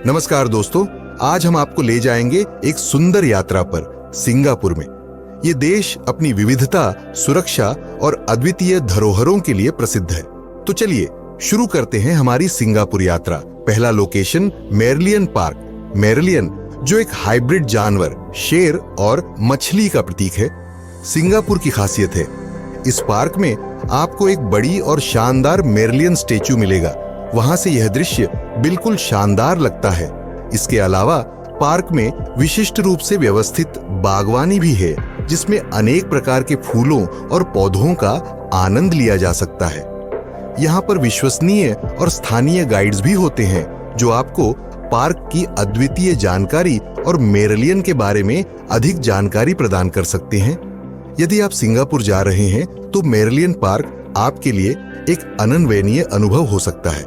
नमस्कार दोस्तों, आज हम आपको ले जाएंगे एक सुंदर यात्रा पर सिंगापुर में। ये देश अपनी विविधता, सुरक्षा और अद्वितीय धरोहरों के लिए प्रसिद्ध है। तो चलिए शुरू करते हैं हमारी सिंगापुर यात्रा। पहला लोकेशन मेरलियन पार्क। मेरलियन जो एक हाइब्रिड जानवर, शेर और मछली का प्रतीक है, सिंगापुर की खासियत है। इस पार्क में आपको एक बड़ी और शानदार मेरलियन स्टैच्यू मिलेगा। वहां से यह दृश्य बिल्कुल शानदार लगता है। इसके अलावा पार्क में विशिष्ट रूप से व्यवस्थित बागवानी भी है, जिसमें अनेक प्रकार के फूलों और पौधों का आनंद लिया जा सकता है। यहाँ पर विश्वसनीय और स्थानीय गाइड्स भी होते हैं, जो आपको पार्क की अद्वितीय जानकारी और मेरलियन के बारे में अधिक जानकारी प्रदान कर सकते हैं। यदि आप सिंगापुर जा रहे हैं तो मेरलियन पार्क आपके लिए एक अनन्वयनीय अनुभव हो सकता है,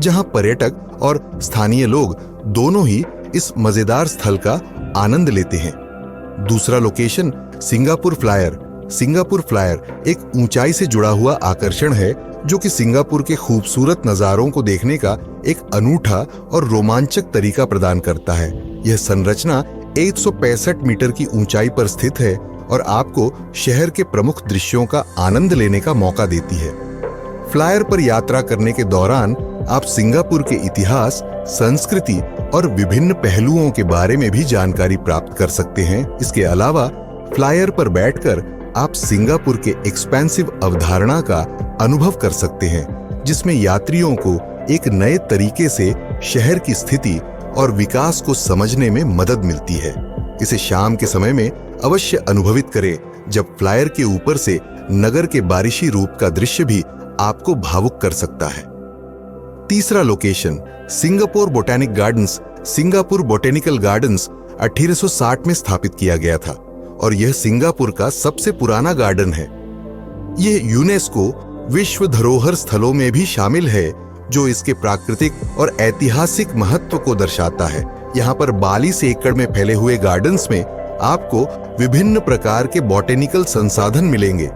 जहां पर्यटक और स्थानीय लोग दोनों ही इस मजेदार स्थल का आनंद लेते हैं। दूसरा location Singapore flyer. Singapore flyer एक ऊंचाई से जुड़ा हुआ आकर्षण है, जो कि सिंगापुर के खूबसूरत नजारों को देखने का एक अनूठा और रोमांचक तरीका प्रदान करता है। यह संरचना 165 मीटर की ऊंचाई पर स्थित है और आपको शहर के प्रमुख दृश्यों का आनंद लेने का मौका देती है। फ्लायर पर यात्रा करने के दौरान आप सिंगापुर के इतिहास, संस्कृति और विभिन्न पहलुओं के बारे में भी जानकारी प्राप्त कर सकते हैं। इसके अलावा फ्लायर पर बैठकर आप सिंगापुर के एक्सपेंसिव अवधारणा का अनुभव कर सकते हैं, जिसमें यात्रियों को एक नए तरीके से शहर की स्थिति और विकास को समझने में मदद मिलती है। इसे शाम के समय में अवश्य अनुभवित करें, जब फ्लायर के ऊपर से नगर के बारिशी रूप का दृश्य भी आपको भावुक कर सकता है। तीसरा location Singapore botanic gardens. Singapore botanical gardens 1860 में स्थापित किया गया था और यह सिंगापुर का सबसे पुराना गार्डन है। यह यूनेस्को विश्व धरोहर स्थलों में भी शामिल है, जो इसके प्राकृतिक और ऐतिहासिक महत्व को दर्शाता है। यहाँ पर 42 एकड़ में फैले हुए गार्डन्स में आपको विभिन्न प्रकार के बॉटेनिकल संसाधन मिलेंगे।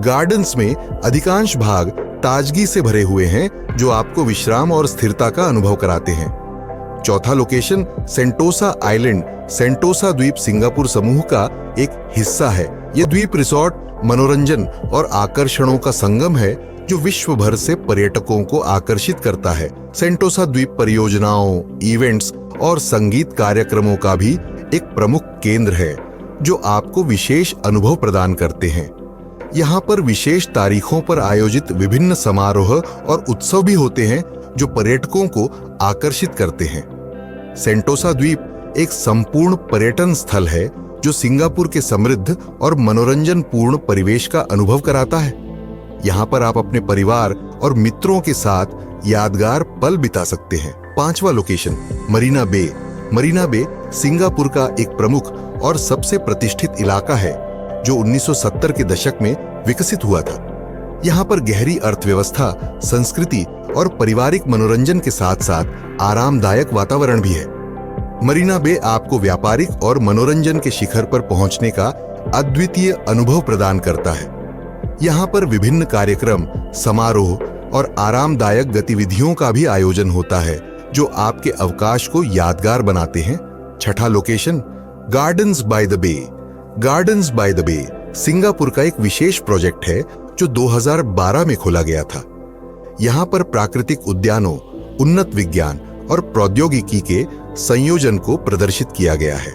गार्डन्स में अधिकांश भाग ताजगी से भरे हुए हैं, जो आपको विश्राम और स्थिरता का अनुभव कराते हैं। चौथा लोकेशन सेंटोसा आइलैंड। सेंटोसा द्वीप सिंगापुर समूह का एक हिस्सा है। यह द्वीप रिसोर्ट, मनोरंजन और आकर्षणों का संगम है, जो विश्व भर से पर्यटकों को आकर्षित करता है। सेंटोसा द्वीप परियोजनाओं, इवेंट्स और संगीत कार्यक्रमों का भी एक प्रमुख केंद्र है, जो आपको विशेष अनुभव प्रदान करते हैं। यहाँ पर विशेष तारीखों पर आयोजित विभिन्न समारोह और उत्सव भी होते हैं, जो पर्यटकों को आकर्षित करते हैं। सेंटोसा द्वीप एक संपूर्ण पर्यटन स्थल है, जो सिंगापुर के समृद्ध और मनोरंजन पूर्ण परिवेश का अनुभव कराता है। यहाँ पर आप अपने परिवार और मित्रों के साथ यादगार पल बिता सकते हैं। पांचवा लोकेशन मरीना बे। मरीना बे सिंगापुर का एक प्रमुख और सबसे प्रतिष्ठित इलाका है, जो 1970 के दशक में विकसित हुआ था। यहाँ पर गहरी अर्थव्यवस्था, संस्कृति और पारिवारिक मनोरंजन के साथ साथ आरामदायक वातावरण भी है। मरीना बे आपको व्यापारिक और मनोरंजन के शिखर पर पहुंचने का अद्वितीय अनुभव प्रदान करता है। यहाँ पर विभिन्न कार्यक्रम, समारोह और आरामदायक गतिविधियों का भी आयोजन होता है, जो आपके अवकाश को यादगार बनाते हैं। छठा location gardens by the bay. Gardens by the bay Singapore का एक विशेष प्रोजेक्ट है, जो 2012 में खोला गया था। यहाँ पर प्राकृतिक उद्यानों, उन्नत विज्ञान और प्रौद्योगिकी के संयोजन को प्रदर्शित किया गया है।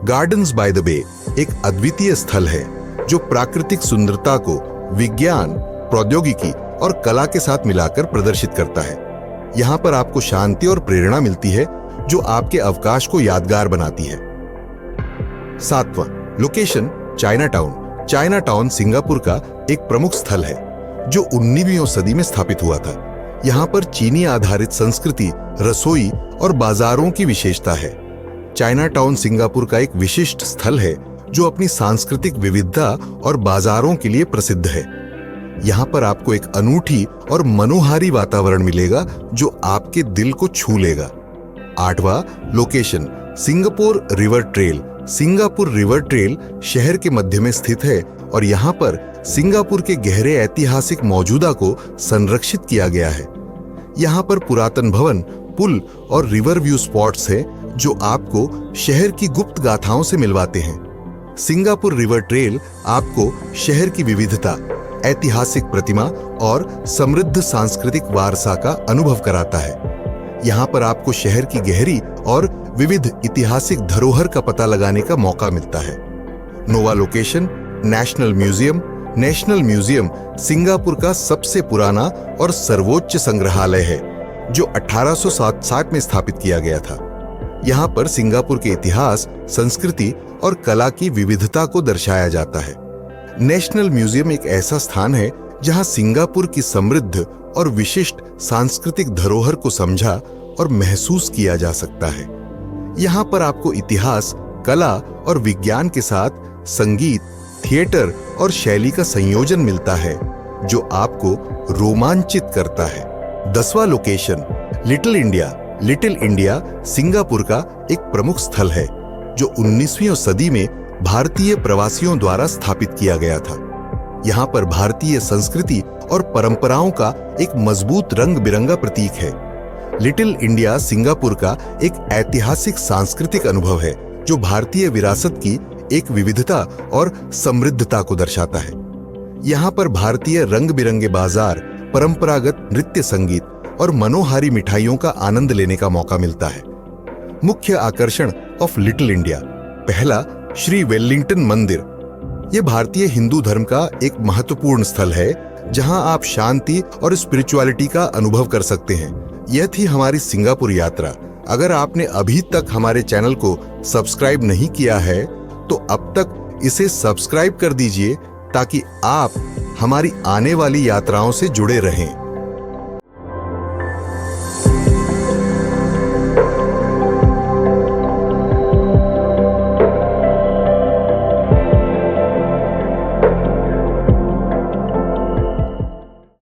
गार्डन्स बाय द बे एक अद्वितीय स्थल है, जो प्राकृतिक सुंदरता को विज्ञान, प्रौद्योगिकी और कला के साथ मिलाकर प्रदर्शित करता है। यहाँ पर आपको शांति और प्रेरणा मिलती है, जो आपके अवकाश को यादगार बनाती है। सातवां location China town. China town Singapore का एक प्रमुख स्थल है, जो 19वीं सदी में स्थापित हुआ था। यहाँ पर चीनी आधारित संस्कृति, रसोई और बाजारों की विशेषता है। चाइना टाउन सिंगापुर का एक विशिष्ट स्थल है, जो अपनी सांस्कृतिक विविधता और बाजारों के लिए प्रसिद्ध है। यहाँ पर आपको एक अनूठी और मनोहारी वातावरण मिलेगा, जो आपके दिल को छू लेगा। आठवां location Singapore river trail. Singapore river trail शहर के मध्य में स्थित है और यहाँ पर सिंगापुर के गहरे ऐतिहासिक मौजूदा को संरक्षित किया गया है। यहाँ पर पुरातन भवन, पुल और रिवर व्यू स्पॉट्स हैं जो आपको शहर की गुप्त गाथाओं से मिलवाते हैं। सिंगापुर रिवर ट्रेल आपको शहर की विविधता, ऐतिहासिक प्रतिमा और समृद्ध सांस्कृतिक वारसा का अनुभव कराता है। यहाँ पर आपको शहर की गहरी और विविध ऐतिहासिक धरोहर का पता लगाने का मौका मिलता है। नोवा location national museum. National museum Singapore का सबसे पुराना और सर्वोच्च संग्रहालय है जो 1860 में स्थापित किया गया था। यहाँ पर सिंगापुर के इतिहास, संस्कृति और कला की विविधता को दर्शाया जाता है। नेशनल म्यूजियम एक ऐसा स्थान है जहाँ सिंगापुर की समृद्ध और विशिष्ट सांस्कृतिक धरोहर को समझा और महसूस किया जा सकता है। यहाँ पर आपको इतिहास, कला और विज्ञान के साथ संगीत, थिएटर और शैली का संयोजन मिलता है जो आपको रोमांचित करता है। 10वां location Little India. Little India Singapore का एक प्रमुख स्थल है जो 19वीं सदी में भारतीय प्रवासियों द्वारा स्थापित किया गया था। यहाँ पर भारतीय संस्कृति और परंपराओं का एक मजबूत रंग बिरंगा प्रतीक है। लिटिल इंडिया सिंगापुर का एक ऐतिहासिक सांस्कृतिक अनुभव है जो भारतीय विरासत की एक विविधता और समृद्धता को दर्शाता है। यहाँ पर भारतीय रंग बिरंगे बाजार, परंपरागत नृत्य संगीत और मनोहारी मिठाइयों का आनंद लेने का मौका मिलता है। मुख्य आकर्षण ऑफ लिटिल इंडिया। पहला, श्री वेलिंगटन मंदिर। यह भारतीय हिंदू धर्म का एक महत्वपूर्ण स्थल है जहां आप शांति और स्पिरिचुअलिटी का अनुभव कर सकते हैं। यह थी हमारी सिंगापुर यात्रा। अगर आपने अभी तक हमारे चैनल को सब्सक्राइब नहीं किया है तो अब तक इसे सब्सक्राइब कर दीजिए ताकि आप हमारी आने वाली यात्राओं से जुड़े रहें।